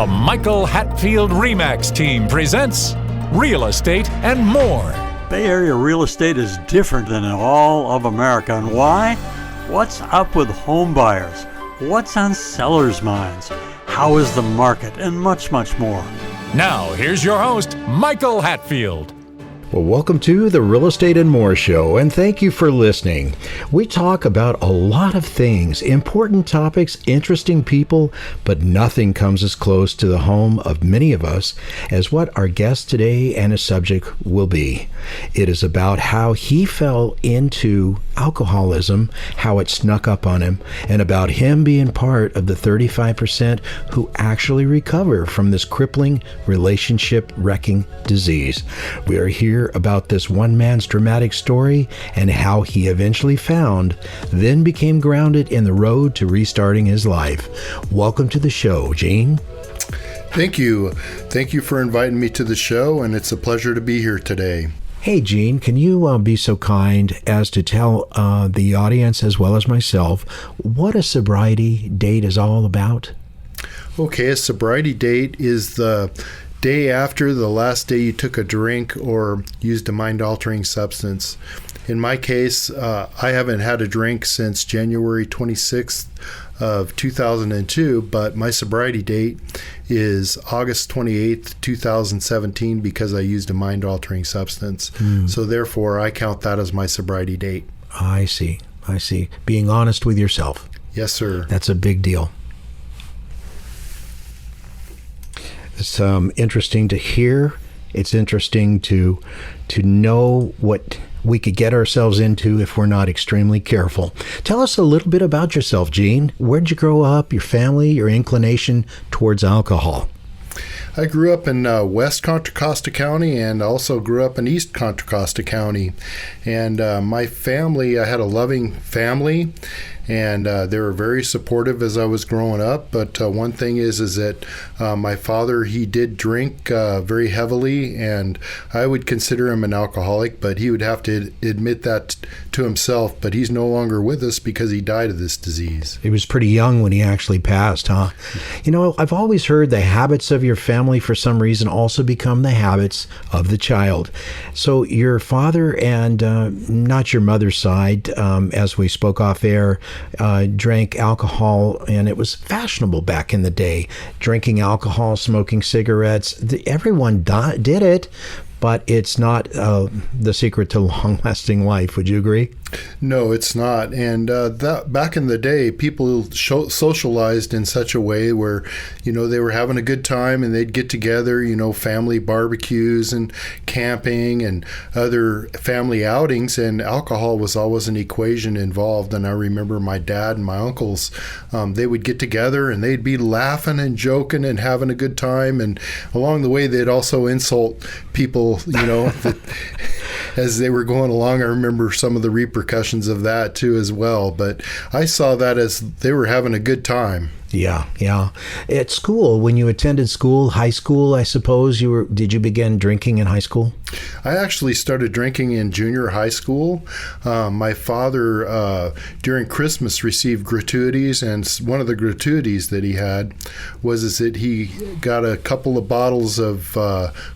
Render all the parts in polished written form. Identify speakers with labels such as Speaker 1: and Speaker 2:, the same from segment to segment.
Speaker 1: The Michael Hatfield Remax team presents Real Estate and More.
Speaker 2: Bay Area real estate is different than in all of America. And why? What's up with home buyers? What's on sellers' minds? How is the market? And much, much more.
Speaker 1: Now, here's your host, Michael Hatfield.
Speaker 3: Well, welcome to the Real Estate and More Show, and thank you for listening. We talk about a lot of things, important topics, interesting people, but nothing comes as close to the home of many of us as what our guest today and his subject will be. It is about how he fell into alcoholism, how it snuck up on him, and about him being part of the 35% who actually recover from this crippling, relationship-wrecking disease. We are here about this one man's dramatic story and how he eventually found, then became grounded in the road to restarting his life. Welcome to the show, Gene.
Speaker 4: Thank you. Thank you for inviting me to the show, and it's a pleasure to be here today.
Speaker 3: Hey, Gene, can you be so kind as to tell the audience as well as myself what a sobriety date is all about?
Speaker 4: Okay, a sobriety date is the day after the last day you took a drink or used a mind-altering substance. In my case, I haven't had a drink since January 26th of 2002, but my sobriety date is August 28th, 2017 because I used a mind-altering substance. So therefore, I count that as my sobriety date.
Speaker 3: I see. Being honest with yourself.
Speaker 4: Yes, sir.
Speaker 3: That's a big deal. It's interesting to hear. It's interesting to know what we could get ourselves into if we're not extremely careful. Tell us a little bit about yourself, Gene. Where'd you grow up, your family, your inclination towards alcohol?
Speaker 4: I grew up in West Contra Costa County and also grew up in East Contra Costa County. And my family, I had a loving family, and they were very supportive as I was growing up. But one thing is that my father, he did drink very heavily, and I would consider him an alcoholic, but he would have to admit that to himself. But he's no longer with us because he died of this disease.
Speaker 3: He was pretty young when he actually passed, huh? You know, I've always heard the habits of your family for some reason also become the habits of the child. So your father and not your mother's side, as we spoke off air, drank alcohol, and it was fashionable back in the day. Drinking alcohol, smoking cigarettes, everyone did it, but it's not the secret to long-lasting life. Would you agree?
Speaker 4: No, it's not. And that back in the day, people socialized in such a way where, you know, they were having a good time and they'd get together, you know, family barbecues and camping and other family outings, and alcohol was always an equation involved. And I remember my dad and my uncles, they would get together and they'd be laughing and joking and having a good time. And along the way, they'd also insult people, you know, as they were going along. I remember some of the repercussions of that too as well, but I saw that as they were having a good time.
Speaker 3: Yeah. At school, when you attended school, high school, I suppose, did you begin drinking in high school?
Speaker 4: I actually started drinking in junior high school. My father, during Christmas, received gratuities, and one of the gratuities that he had was that he got a couple of bottles of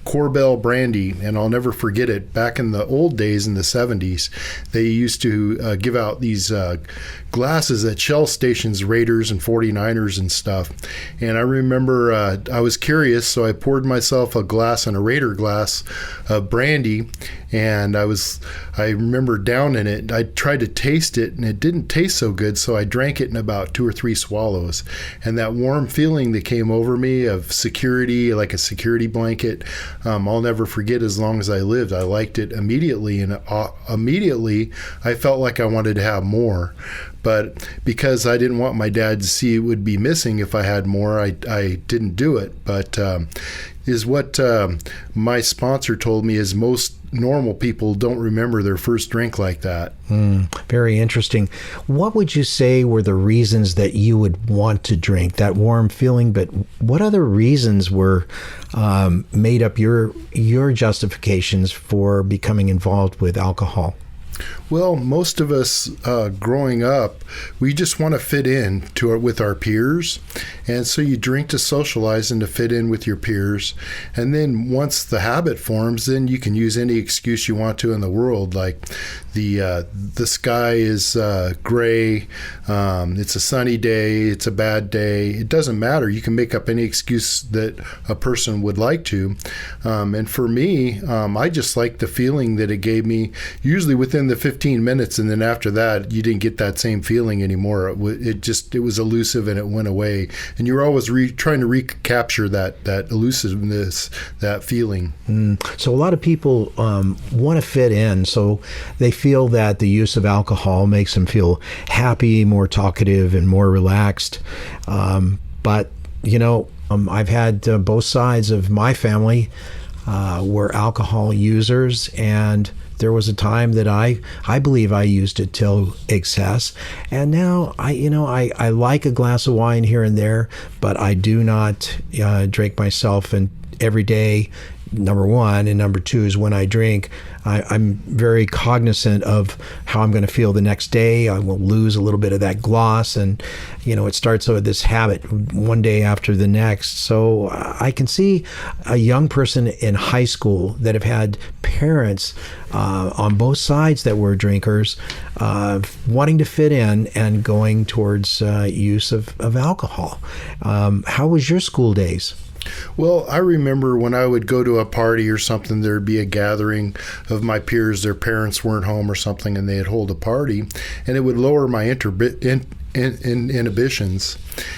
Speaker 4: Corbel brandy, and I'll never forget it. Back in the old days, in the 70s, they used to give out these glasses at Shell stations, Raiders and 49ers and stuff. And I remember I was curious, so I poured myself a glass and a Raider glass of brandy, and I remember downing it. I tried to taste it, and it didn't taste so good, so I drank it in about 2 or 3 swallows. And that warm feeling that came over me of security, like a security blanket, I'll never forget as long as I lived. I liked it immediately, and immediately I felt like I wanted to have more. But because I didn't want my dad to see it would be missing if I had more, I didn't do it. But is what my sponsor told me is most normal people don't remember their first drink like that.
Speaker 3: Very interesting. What would you say were the reasons that you would want to drink? That warm feeling, but what other reasons were made up your justifications for becoming involved with alcohol?
Speaker 4: Well, most of us growing up, we just want to fit in with our peers, and so you drink to socialize and to fit in with your peers. And then once the habit forms, then you can use any excuse you want to in the world, like the sky is gray, it's a sunny day, it's a bad day. It doesn't matter. You can make up any excuse that a person would like to. And for me, I just like the feeling that it gave me, usually within the 15 minutes, and then after that you didn't get that same feeling anymore. It was elusive and it went away, and you're always trying to recapture that elusiveness, that feeling.
Speaker 3: So a lot of people want to fit in, so they feel that the use of alcohol makes them feel happy, more talkative, and more relaxed. But I've had both sides of my family were alcohol users, and there was a time that I believe I used it till excess, and now I like a glass of wine here and there, but I do not drink myself and every day. Number one, and number two is when I drink, I'm very cognizant of how I'm going to feel the next day. I will lose a little bit of that gloss, and it starts with this habit one day after the next. So I can see a young person in high school that have had parents on both sides that were drinkers, wanting to fit in and going towards use of alcohol. How was your school days?
Speaker 4: Well, I remember when I would go to a party or something, there'd be a gathering of my peers, their parents weren't home or something, and they'd hold a party, and it would lower my inhibitions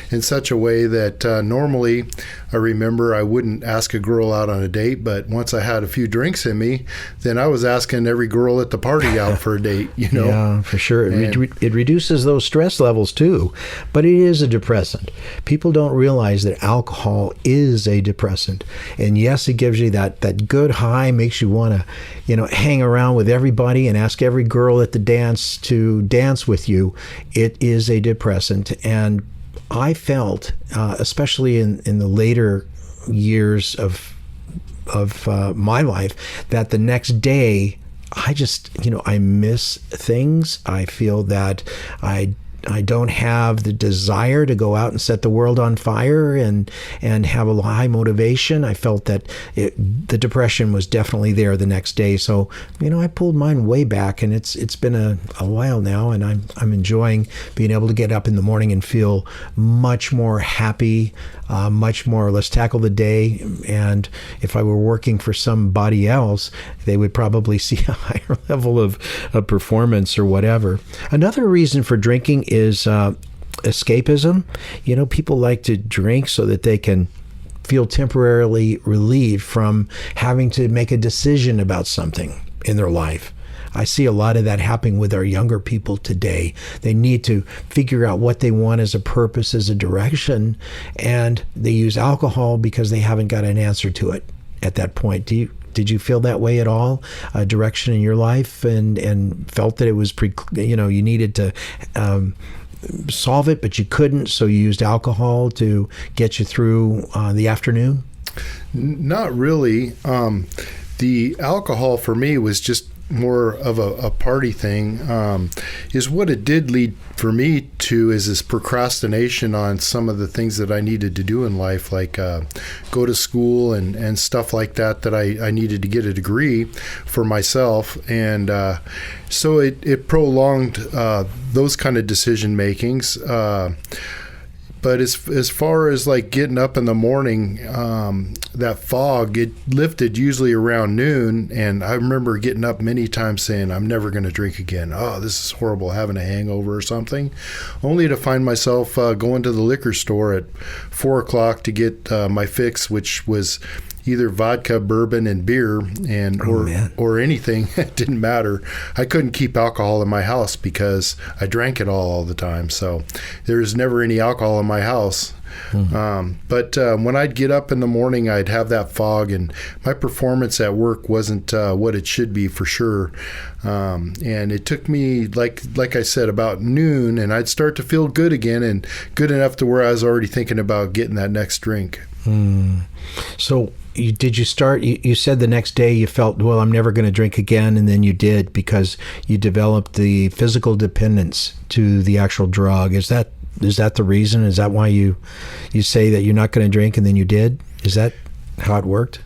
Speaker 4: in such a way that normally I remember I wouldn't ask a girl out on a date, but once I had a few drinks in me, then I was asking every girl at the party out for a date,
Speaker 3: Yeah, for sure. It reduces those stress levels too, but it is a depressant. People don't realize that alcohol is a depressant. And yes, it gives you that good high, makes you want to, hang around with everybody and ask every girl at the dance to dance with you. It is a depressant. And I felt, especially in the later years of my life, that the next day I just, I miss things. I feel that I don't have the desire to go out and set the world on fire and have a high motivation. I felt that the depression was definitely there the next day. So, I pulled mine way back, and it's been a while now, and I'm enjoying being able to get up in the morning and feel much more happy, much more, let's tackle the day. And if I were working for somebody else, they would probably see a higher level of performance or whatever. Another reason for drinking is escapism. People like to drink so that they can feel temporarily relieved from having to make a decision about something in their life. I see a lot of that happening with our younger people today. They need to figure out what they want as a purpose, as a direction, and they use alcohol because they haven't got an answer to it at that point. Did you feel that way at all? A direction in your life, and felt that it was you needed to solve it, but you couldn't, so you used alcohol to get you through the afternoon?
Speaker 4: Not really. The alcohol for me was just more of a party thing. Is what it did lead for me to is this procrastination on some of the things that I needed to do in life, like go to school and stuff like that I needed to get a degree for myself. And so it prolonged those kind of decision makings. But as far as like getting up in the morning, that fog, it lifted usually around noon. And I remember getting up many times saying, I'm never going to drink again. Oh, this is horrible, having a hangover or something. Only to find myself going to the liquor store at 4 o'clock to get my fix, which was either vodka, bourbon, and beer, or anything. It didn't matter. I couldn't keep alcohol in my house because I drank it all the time. So there was never any alcohol in my house. But when I'd get up in the morning, I'd have that fog, and my performance at work wasn't what it should be for sure. And it took me, like I said, about noon, and I'd start to feel good again, and good enough to where I was already thinking about getting that next drink.
Speaker 3: So did you start, you said the next day you felt, well, I'm never going to drink again, and then you did because you developed the physical dependence to the actual drug. Is that the reason? Is that why you say that you're not going to drink and then you did? Is that how it worked?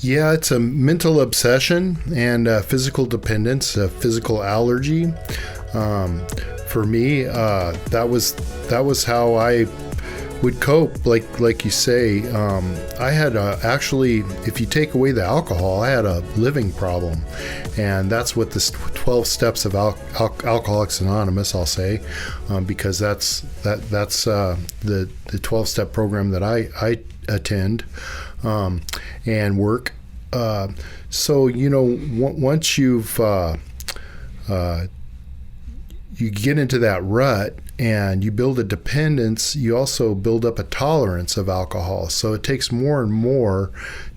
Speaker 4: Yeah, it's a mental obsession and physical dependence, a physical allergy. For me, that was how I would cope. Like you say, I had actually, if you take away the alcohol, I had a living problem, and that's what this 12 steps of Alcoholics Anonymous, I'll say, because that's the 12-step program that I attend and work. So once you've you get into that rut and you build a dependence, you also build up a tolerance of alcohol. So it takes more and more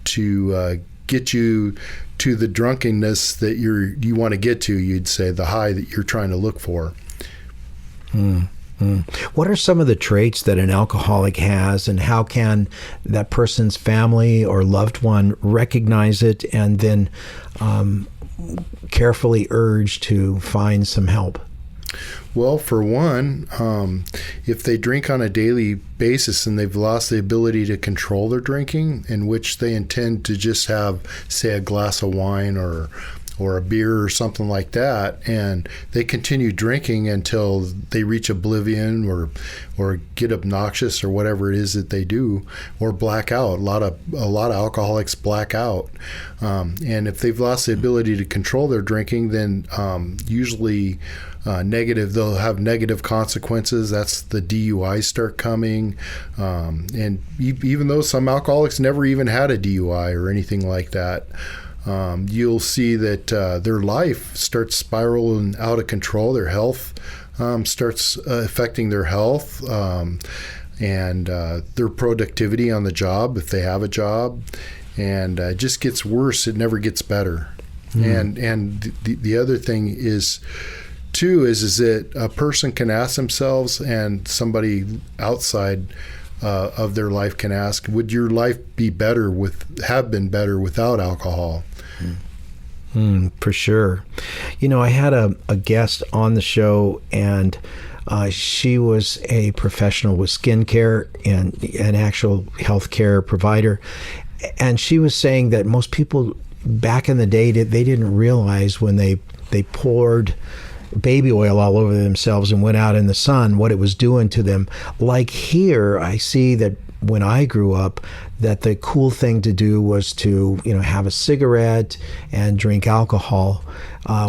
Speaker 4: to get you to the drunkenness that you want to get to, you'd say, the high that you're trying to look for.
Speaker 3: What are some of the traits that an alcoholic has, and how can that person's family or loved one recognize it and then carefully urge to find some help?
Speaker 4: Well, for one, if they drink on a daily basis and they've lost the ability to control their drinking, in which they intend to just have, say, a glass of wine or a beer or something like that, and they continue drinking until they reach oblivion or get obnoxious or whatever it is that they do, or black out. A lot of alcoholics black out, and if they've lost the ability to control their drinking, then usually they'll have negative consequences. That's the DUIs start coming, and even though some alcoholics never even had a DUI or anything like that, you'll see that their life starts spiraling out of control. Their health starts affecting their health, and their productivity on the job, if they have a job, and it just gets worse. It never gets better. And the other thing is, too, is that a person can ask themselves, and somebody outside of their life can ask, would your life have been better without alcohol?
Speaker 3: For sure. I had a guest on the show, and she was a professional with skincare and an actual healthcare provider. And she was saying that most people back in the day, they didn't realize when they poured baby oil all over themselves and went out in the sun, what it was doing to them. Like here, I see that when I grew up, that the cool thing to do was to, have a cigarette and drink alcohol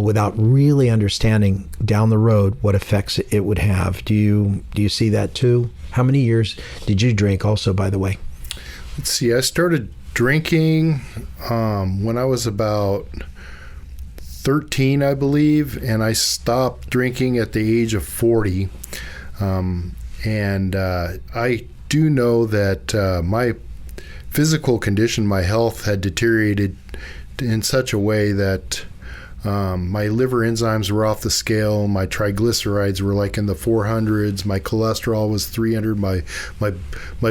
Speaker 3: without really understanding down the road what effects it would have. Do you see that too? How many years did you drink also, by the way?
Speaker 4: Let's see, I started drinking when I was about 13, I believe, and I stopped drinking at the age of 40. And I do know that my physical condition, my health, had deteriorated in such a way that my liver enzymes were off the scale. My triglycerides were like in the 400s. My cholesterol was 300. My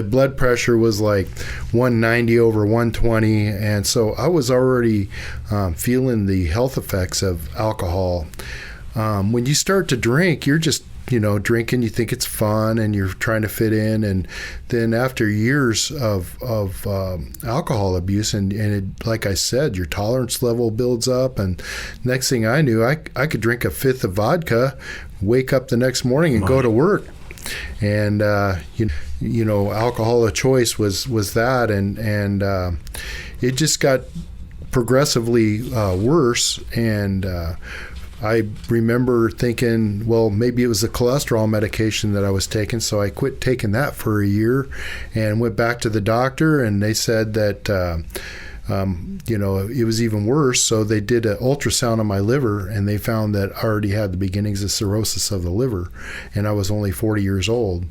Speaker 4: blood pressure was like 190 over 120. And so I was already feeling the health effects of alcohol. When you start to drink, you're just drinking, you think it's fun and you're trying to fit in, and then after years of alcohol abuse and it, like I said, your tolerance level builds up, and next thing I knew, I could drink a fifth of vodka, wake up the next morning and go to work. And alcohol of choice was that, and it just got progressively worse. And I remember thinking, well, maybe it was the cholesterol medication that I was taking, so I quit taking that for a year and went back to the doctor, and they said that it was even worse. So they did an ultrasound on my liver, and they found that I already had the beginnings of cirrhosis of the liver, and I was only 40 years old.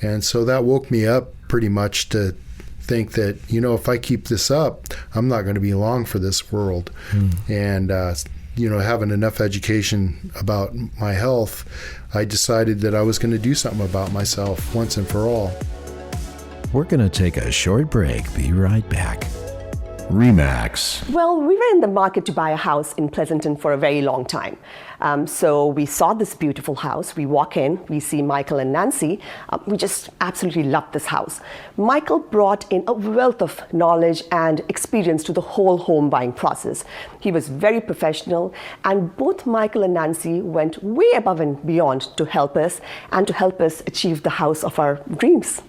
Speaker 4: And so that woke me up pretty much to think that, if I keep this up, I'm not going to be long for this world. And, having enough education about my health, I decided that I was going to do something about myself once and for all.
Speaker 3: We're going to take a short break. Be right back. RE/MAX.
Speaker 5: Well, we were in the market to buy a house in Pleasanton for a very long time. So we saw this beautiful house. We walk in, we see Michael and Nancy. We just absolutely loved this house. Michael brought in a wealth of knowledge and experience to the whole home buying process. He was very professional, and both Michael and Nancy went way above and beyond to help us and to help us achieve the house of our dreams.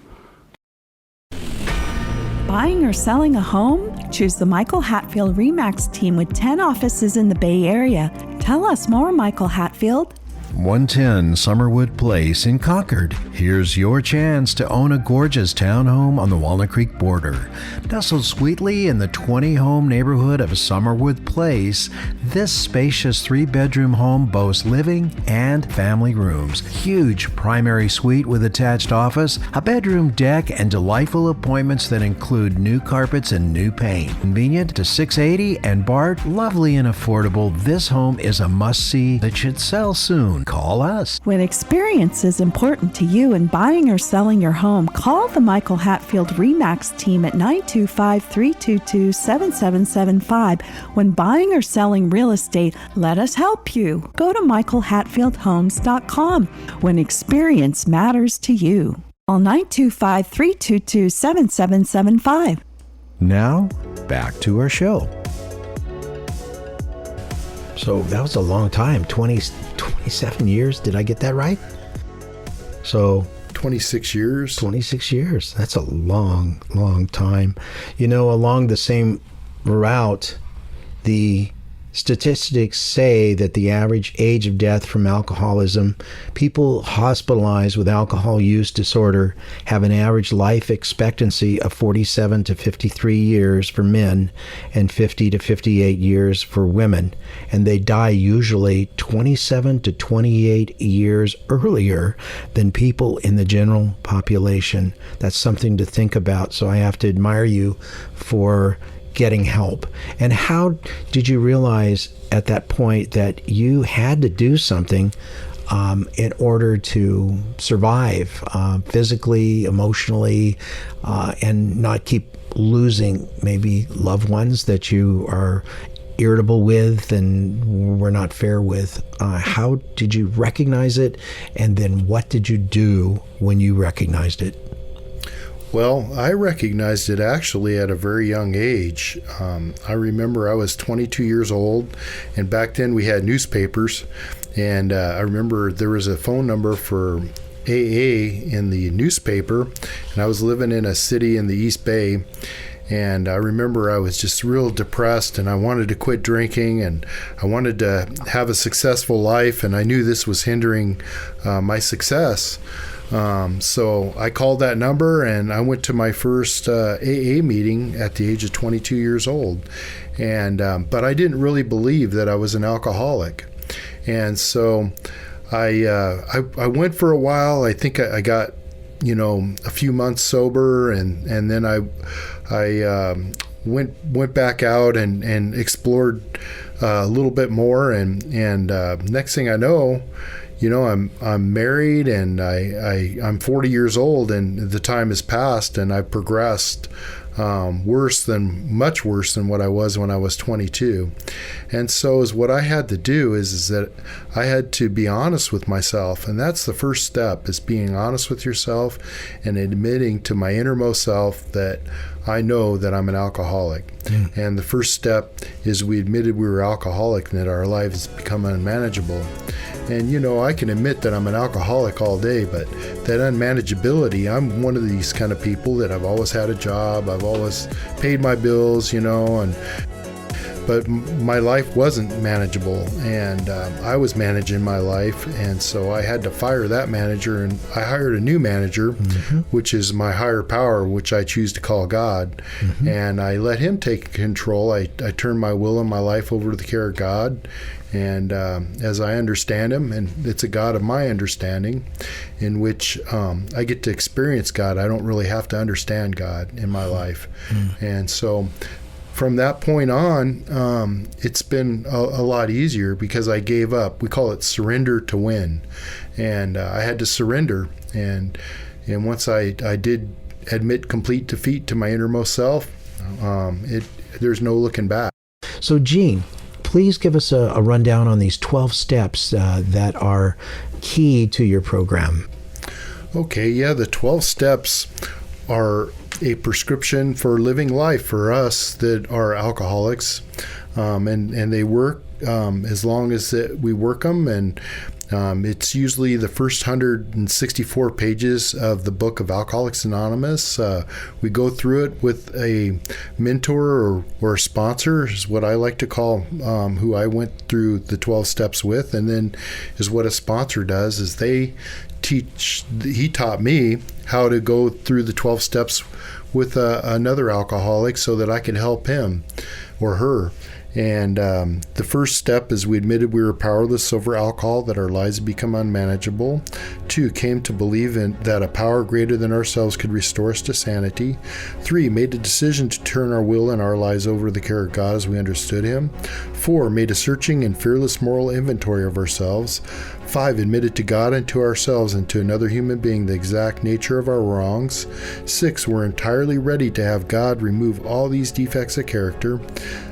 Speaker 6: Buying or selling a home? Choose the Michael Hatfield RE/MAX team with 10 offices in the Bay Area. Tell us more, Michael Hatfield.
Speaker 3: 110 Summerwood Place in Concord. Here's your chance to own a gorgeous townhome on the Walnut Creek border. Nestled sweetly in the 20-home neighborhood of Summerwood Place, this spacious 3-bedroom home boasts living and family rooms, huge primary suite with attached office, a bedroom deck, and delightful appointments that include new carpets and new paint. Convenient to 680 and BART, lovely and affordable, this home is a must-see that should sell soon. Call us.
Speaker 6: When experience is important to you in buying or selling your home, call the Michael Hatfield RE/MAX team at 925-322-7775. When buying or selling real estate, let us help you. Go to michaelhatfieldhomes.com. When experience matters to you. Call 925-322-7775.
Speaker 3: Now, back to our show. So that was a long time, 27 years. Did I get that right? So
Speaker 4: 26 years.
Speaker 3: 26 years. That's a long, long time. Along the same route, the statistics say that the average age of death from alcoholism, people hospitalized with alcohol use disorder have an average life expectancy of 47 to 53 years for men and 50 to 58 years for women. And they die usually 27 to 28 years earlier than people in the general population. That's something to think about. So I have to admire you for getting help. And how did you realize at that point that you had to do something in order to survive physically, emotionally, and not keep losing maybe loved ones that you are irritable with and were not fair with? How did you recognize it? And then what did you do when you recognized it?
Speaker 4: Well, I recognized it actually at a very young age. I remember I was 22 years old, and back then we had newspapers, and I remember there was a phone number for AA in the newspaper, and I was living in a city in the East Bay, and I remember I was just real depressed, and I wanted to quit drinking, and I wanted to have a successful life, and I knew this was hindering my success. So I called that number, and I went to my first AA meeting at the age of 22 years old. And but I didn't really believe that I was an alcoholic. And so I went for a while. I think I got, a few months sober, and then I went back out and explored a little bit more. And next thing I know, I'm married, and I'm 40 years old, and the time has passed, and I've progressed much worse than what I was when I was 22. And so what I had to do is that I had to be honest with myself, and that's the first step, is being honest with yourself and admitting to my innermost self that I know that I'm an alcoholic. And the first step is we admitted we were alcoholic and that our life has become unmanageable. And I can admit that I'm an alcoholic all day, but that unmanageability, I'm one of these kind of people that I've always had a job, I've always paid my bills, but my life wasn't manageable, and I was managing my life, and so I had to fire that manager, and I hired a new manager, which is my higher power, which I choose to call God, and I let him take control. I turned my will and my life over to the care of God, And as I understand him, and it's a God of my understanding, in which I get to experience God. I don't really have to understand God in my life. And so from that point on, it's been a lot easier because I gave up. We call it surrender to win. And I had to surrender. And once I did admit complete defeat to my innermost self, there's no looking back.
Speaker 3: So, Gene, please give us a rundown on these 12 steps that are key to your program.
Speaker 4: Okay, yeah, the 12 steps are a prescription for living life for us that are alcoholics, and they work as long as we work them, and it's usually the first 164 pages of the book of Alcoholics Anonymous. We go through it with a mentor or a sponsor, is what I like to call who I went through the 12 steps with, and then is what a sponsor does is he taught me how to go through the 12 steps with another alcoholic so that I could help him or her. And the first step is we admitted we were powerless over alcohol, that our lives had become unmanageable. 2, came to believe that a power greater than ourselves could restore us to sanity. 3, made a decision to turn our will and our lives over to the care of God as we understood Him. 4, made a searching and fearless moral inventory of ourselves. 5, admitted to God and to ourselves and to another human being the exact nature of our wrongs. 6, were entirely ready to have God remove all these defects of character.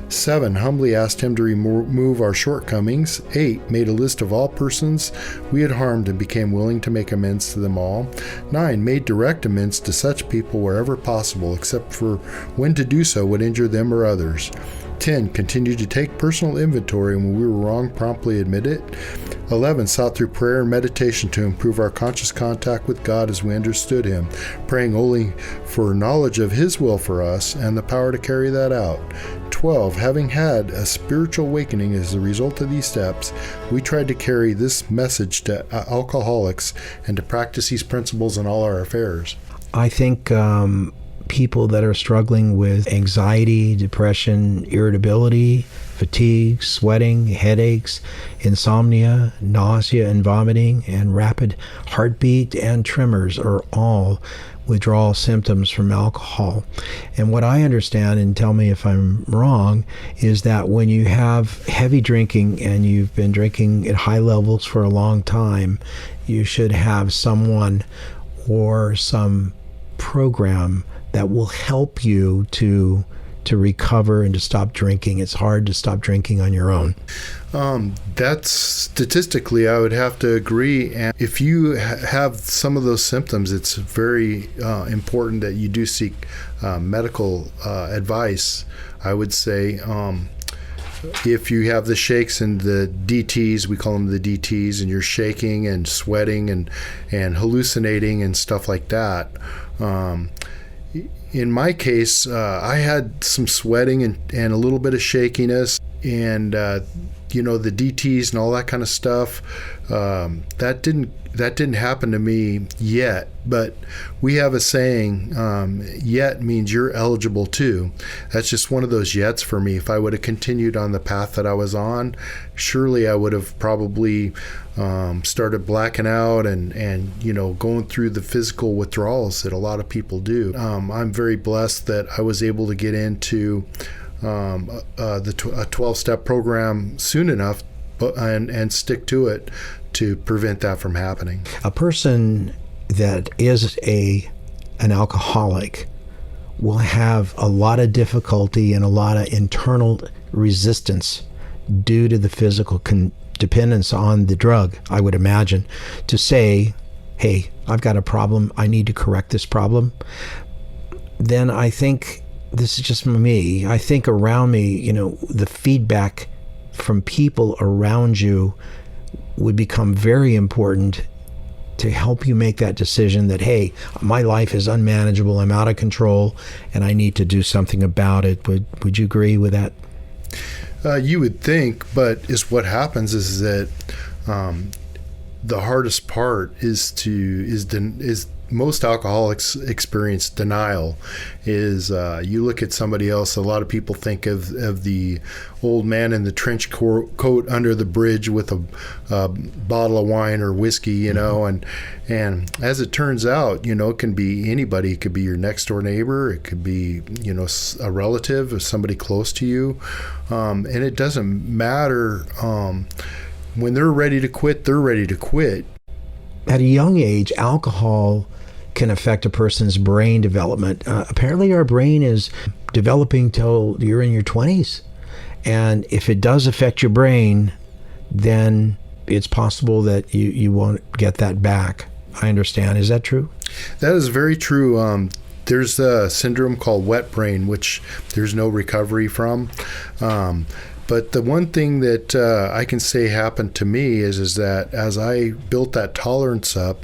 Speaker 4: 7, humbly asked Him to remove our shortcomings. 8, made a list of all persons we had harmed and became willing to make amends to them all. 9, made direct amends to such people wherever possible, except for when to do so would injure them or others. 10, continued to take personal inventory, and when we were wrong, promptly admit it. 11, sought through prayer and meditation to improve our conscious contact with God as we understood Him, praying only for knowledge of His will for us and the power to carry that out. 12, having had a spiritual awakening as a result of these steps, we tried to carry this message to alcoholics and to practice these principles in all our affairs.
Speaker 3: I think people that are struggling with anxiety, depression, irritability, fatigue, sweating, headaches, insomnia, nausea and vomiting, and rapid heartbeat and tremors are all withdrawal symptoms from alcohol. And what I understand, and tell me if I'm wrong, is that when you have heavy drinking and you've been drinking at high levels for a long time, you should have someone or some program that will help you to recover and to stop drinking. It's hard to stop drinking on your own.
Speaker 4: That's statistically, I would have to agree. And if you have some of those symptoms, it's very important that you do seek medical advice. I would say if you have the shakes and the DTs, we call them the DTs, and you're shaking and sweating and hallucinating and stuff like that. In my case, I had some sweating and a little bit of shakiness, and the DTs and all that kind of stuff. That didn't happen to me yet. But we have a saying, yet means you're eligible too. That's just one of those yets for me. If I would have continued on the path that I was on, surely I would have probably started blacking out and going through the physical withdrawals that a lot of people do. I'm very blessed that I was able to get into a 12-step program soon enough, and stick to it to prevent that from happening.
Speaker 3: A person that is an alcoholic will have a lot of difficulty and a lot of internal resistance due to the physical dependence on the drug, I would imagine, to say, hey, I've got a problem, I need to correct this problem. Then I think, this is just me, I think around me, the feedback from people around you would become very important to help you make that decision that, hey, my life is unmanageable, I'm out of control, and I need to do something about it. Would you agree with that?
Speaker 4: You would think, but what happens is that the hardest part is most alcoholics experience denial. Is you look at somebody else. A lot of people think of the old man in the trench coat under the bridge with a bottle of wine or whiskey, you know, and as it turns out, you know, it can be anybody. It could be your next door neighbor. It could be, you know, a relative or somebody close to you, and it doesn't matter. When they're ready to quit, they're ready to quit.
Speaker 3: At a young age, alcohol can affect a person's brain development. Apparently, our brain is developing till you're in your 20s. And if it does affect your brain, then it's possible that you won't get that back. I understand. Is that true?
Speaker 4: That is very true. There's a syndrome called wet brain, which there's no recovery from. But the one thing that I can say happened to me is that as I built that tolerance up,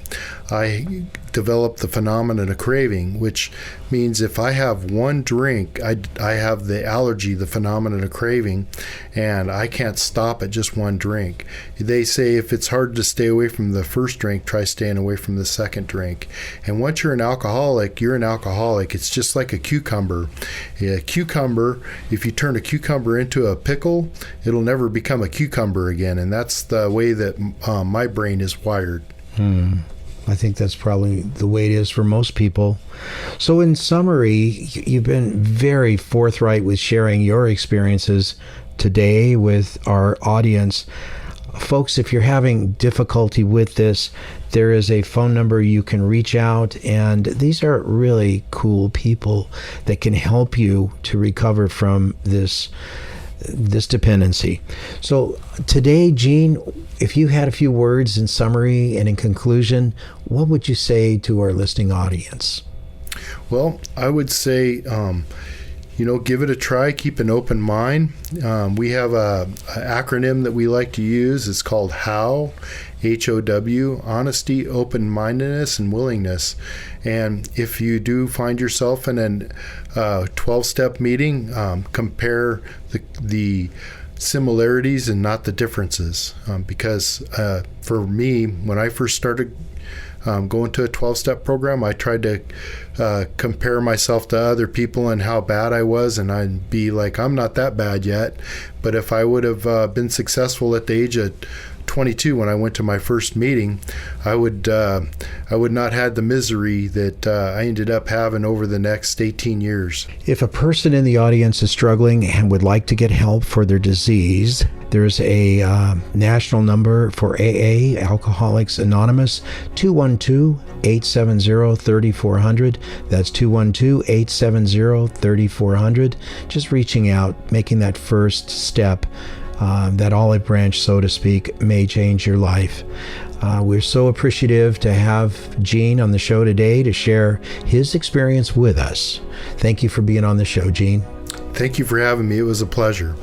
Speaker 4: I developed the phenomenon of craving, which means if I have one drink, I have the allergy, the phenomenon of craving, and I can't stop at just one drink. They say if it's hard to stay away from the first drink, try staying away from the second drink. And once you're an alcoholic, you're an alcoholic. It's just like a cucumber. A cucumber, if you turn a cucumber into a pickle, it'll never become a cucumber again. And that's the way that my brain is wired.
Speaker 3: I think that's probably the way it is for most people. So in summary, you've been very forthright with sharing your experiences today with our audience. Folks, if you're having difficulty with this, there is a phone number you can reach out, and these are really cool people that can help you to recover from this dependency. So today, Gene, if you had a few words in summary and in conclusion, what would you say to our listening audience?
Speaker 4: Well, I would say, give it a try. Keep an open mind. We have an acronym that we like to use. It's called HOW, HOW, honesty, open-mindedness, and willingness. And if you do find yourself in a 12-step meeting, compare the similarities and not the differences. Because for me, when I first started going to a 12-step program, I tried to compare myself to other people and how bad I was, and I'd be like, I'm not that bad yet. But if I would have been successful at the age of 22 when I went to my first meeting, I would not have the misery that I ended up having over the next 18 years.
Speaker 3: If a person in the audience is struggling and would like to get help for their disease, there's a national number for AA, Alcoholics Anonymous, 212-870-3400. That's 212-870-3400. Just reaching out, making that first step. That olive branch, so to speak, may change your life. We're so appreciative to have Gene on the show today to share his experience with us. Thank you for being on the show, Gene.
Speaker 4: Thank you for having me. It was a pleasure.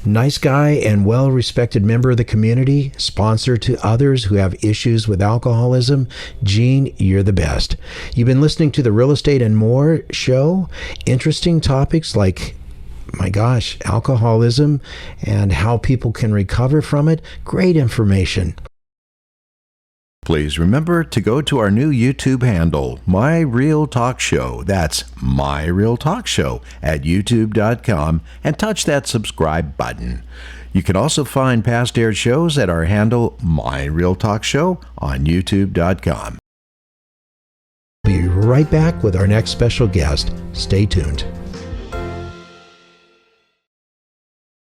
Speaker 3: Nice guy and well-respected member of the community, sponsor to others who have issues with alcoholism. Gene, you're the best. You've been listening to the Real Estate and More show. Interesting topics like, my gosh, alcoholism and how people can recover from it. Great information.
Speaker 7: Please remember to go to our new YouTube handle, MyRealTalkShow. That's MyRealTalkShow at youtube.com, and touch that subscribe button. You can also find past aired shows at our handle, MyRealTalkShow, on youtube.com.
Speaker 3: Be right back with our next special guest. Stay tuned.